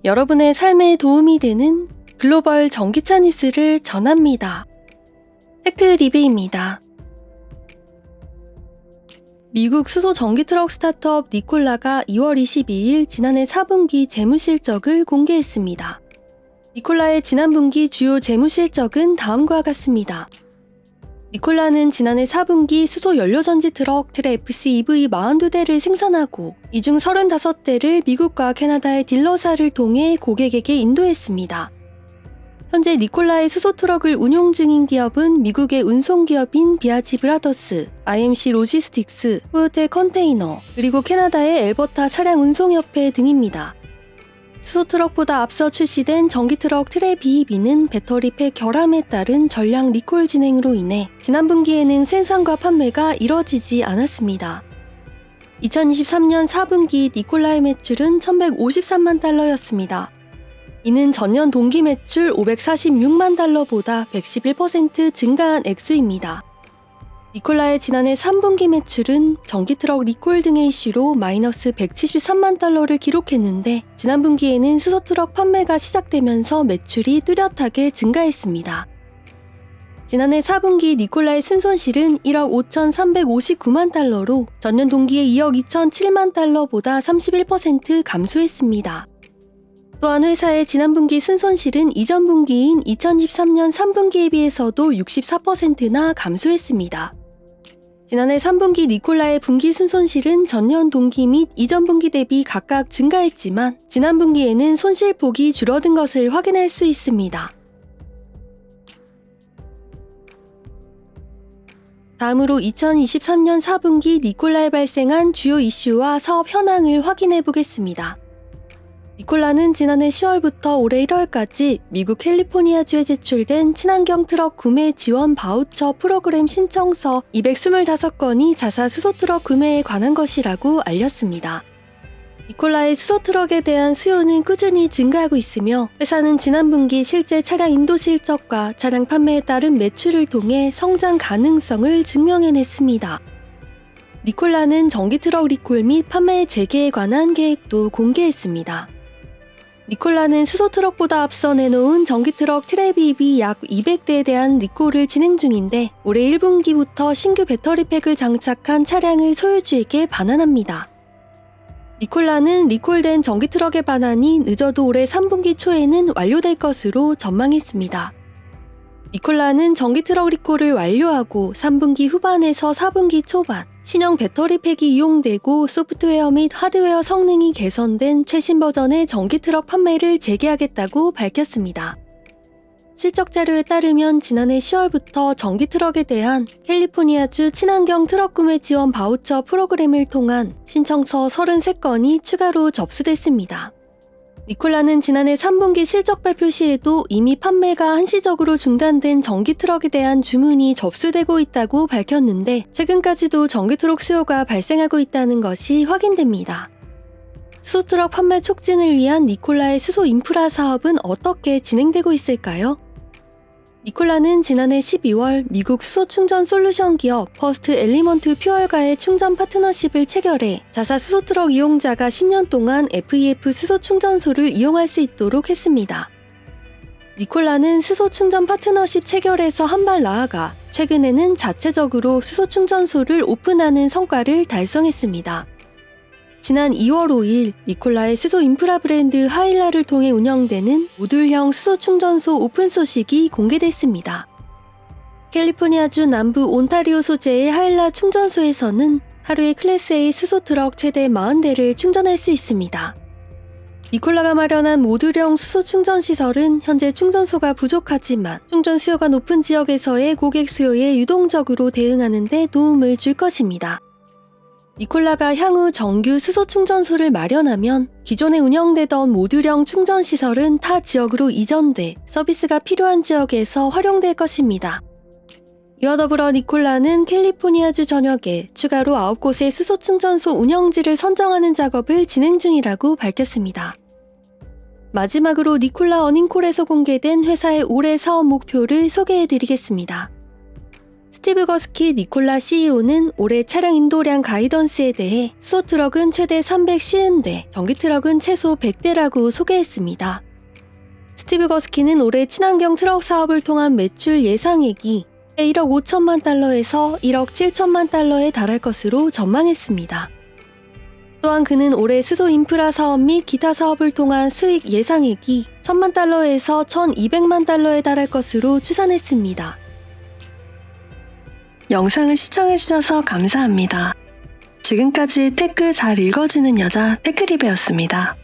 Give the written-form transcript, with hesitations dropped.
여러분의 삶에 도움이 되는 글로벌 전기차 뉴스를 전합니다. 테크리뷰입니다. 미국 수소 전기트럭 스타트업 니콜라가 2월 22일 지난해 4분기 재무실적을 공개했습니다. 니콜라의 지난 분기 주요 재무실적은 다음과 같습니다. 니콜라는 지난해 4분기 수소 연료전지 트럭 FC EV 42대를 생산하고 이 중 35대를 미국과 캐나다의 딜러사를 통해 고객에게 인도했습니다. 현재 니콜라의 수소 트럭을 운용 중인 기업은 미국의 운송기업인 비아지 브라더스, IMC 로지스틱스, 토요타 컨테이너, 그리고 캐나다의 엘버타 차량운송협회 등입니다. 수소트럭보다 앞서 출시된 전기트럭 BEV는 배터리팩 결함에 따른 전량 리콜 진행으로 인해 지난 분기에는 생산과 판매가 이뤄지지 않았습니다. 2023년 4분기 니콜라의 매출은 1153만 달러였습니다. 이는 전년 동기 매출 546만 달러보다 111% 증가한 액수입니다. 니콜라의 지난해 3분기 매출은 전기트럭 리콜 등의 이슈로 마이너스 173만 달러를 기록했는데 지난 분기에는 수소트럭 판매가 시작되면서 매출이 뚜렷하게 증가했습니다. 지난해 4분기 니콜라의 순손실은 1억 5,359만 달러로 전년 동기의 2억 2,007만 달러보다 31% 감소했습니다. 또한 회사의 지난 분기 순손실은 이전 분기인 2013년 3분기에 비해서도 64%나 감소했습니다. 지난해 3분기 니콜라의 분기 순손실은 전년 동기 및 이전 분기 대비 각각 증가했지만 지난 분기에는 손실폭이 줄어든 것을 확인할 수 있습니다. 다음으로 2023년 4분기 니콜라에 발생한 주요 이슈와 사업 현황을 확인해 보겠습니다. 니콜라는 지난해 10월부터 올해 1월까지 미국 캘리포니아주에 제출된 친환경 트럭 구매 지원 바우처 프로그램 신청서 225건이 자사 수소트럭 구매에 관한 것이라고 알렸습니다. 니콜라의 수소트럭에 대한 수요는 꾸준히 증가하고 있으며 회사는 지난 분기 실제 차량 인도 실적과 차량 판매에 따른 매출을 통해 성장 가능성을 증명해냈습니다. 니콜라는 전기트럭 리콜 및 판매 재개에 관한 계획도 공개했습니다. 니콜라는 수소트럭보다 앞서 내놓은 전기트럭 BEV 약 200대에 대한 리콜을 진행 중인데 올해 1분기부터 신규 배터리팩을 장착한 차량을 소유주에게 반환합니다. 니콜라는 리콜된 전기트럭의 반환이 늦어도 올해 3분기 초에는 완료될 것으로 전망했습니다. 니콜라는 전기트럭 리콜을 완료하고 3분기 후반에서 4분기 초반 신형 배터리팩이 이용되고 소프트웨어 및 하드웨어 성능이 개선된 최신 버전의 전기트럭 판매를 재개하겠다고 밝혔습니다. 실적 자료에 따르면 지난해 10월부터 전기트럭에 대한 캘리포니아주 친환경 트럭 구매 지원 바우처 프로그램을 통한 신청서 33건이 추가로 접수됐습니다. 니콜라는 지난해 3분기 실적 발표 시에도 이미 판매가 한시적으로 중단된 전기트럭에 대한 주문이 접수되고 있다고 밝혔는데 최근까지도 전기트럭 수요가 발생하고 있다는 것이 확인됩니다. 수소트럭 판매 촉진을 위한 니콜라의 수소 인프라 사업은 어떻게 진행되고 있을까요? 니콜라는 지난해 12월 미국 수소 충전 솔루션 기업 퍼스트 엘리먼트 퓨얼과의 충전 파트너십을 체결해 자사 수소트럭 이용자가 10년 동안 FEF 수소 충전소를 이용할 수 있도록 했습니다. 니콜라는 수소 충전 파트너십 체결에서 한 발 나아가 최근에는 자체적으로 수소 충전소를 오픈하는 성과를 달성했습니다. 지난 2월 5일 니콜라의 수소 인프라 브랜드 하일라를 통해 운영되는 모듈형 수소 충전소 오픈 소식이 공개됐습니다. 캘리포니아주 남부 온타리오 소재의 하일라 충전소에서는 하루에 클래스 A 수소 트럭 최대 40대를 충전할 수 있습니다. 니콜라가 마련한 모듈형 수소 충전 시설은 현재 충전소가 부족하지만 충전 수요가 높은 지역에서의 고객 수요에 유동적으로 대응하는 데 도움을 줄 것입니다. 니콜라가 향후 정규 수소 충전소를 마련하면 기존에 운영되던 모듈형 충전시설은 타 지역으로 이전돼 서비스가 필요한 지역에서 활용될 것입니다. 이와 더불어 니콜라는 캘리포니아주 전역에 추가로 9곳의 수소 충전소 운영지를 선정하는 작업을 진행 중이라고 밝혔습니다. 마지막으로 니콜라 어닝콜에서 공개된 회사의 올해 사업 목표를 소개해드리겠습니다. 스티브 거스키 니콜라 CEO는 올해 차량 인도량 가이던스에 대해 수소트럭은 최대 350대, 전기트럭은 최소 100대라고 소개했습니다. 스티브 거스키는 올해 친환경 트럭 사업을 통한 매출 예상액이 1억 5천만 달러에서 1억 7천만 달러에 달할 것으로 전망했습니다. 또한 그는 올해 수소 인프라 사업 및 기타 사업을 통한 수익 예상액이 1천만 달러에서 1,200만 달러에 달할 것으로 추산했습니다. 영상을 시청해주셔서 감사합니다. 지금까지 테크 잘 읽어주는 여자 테크리베였습니다.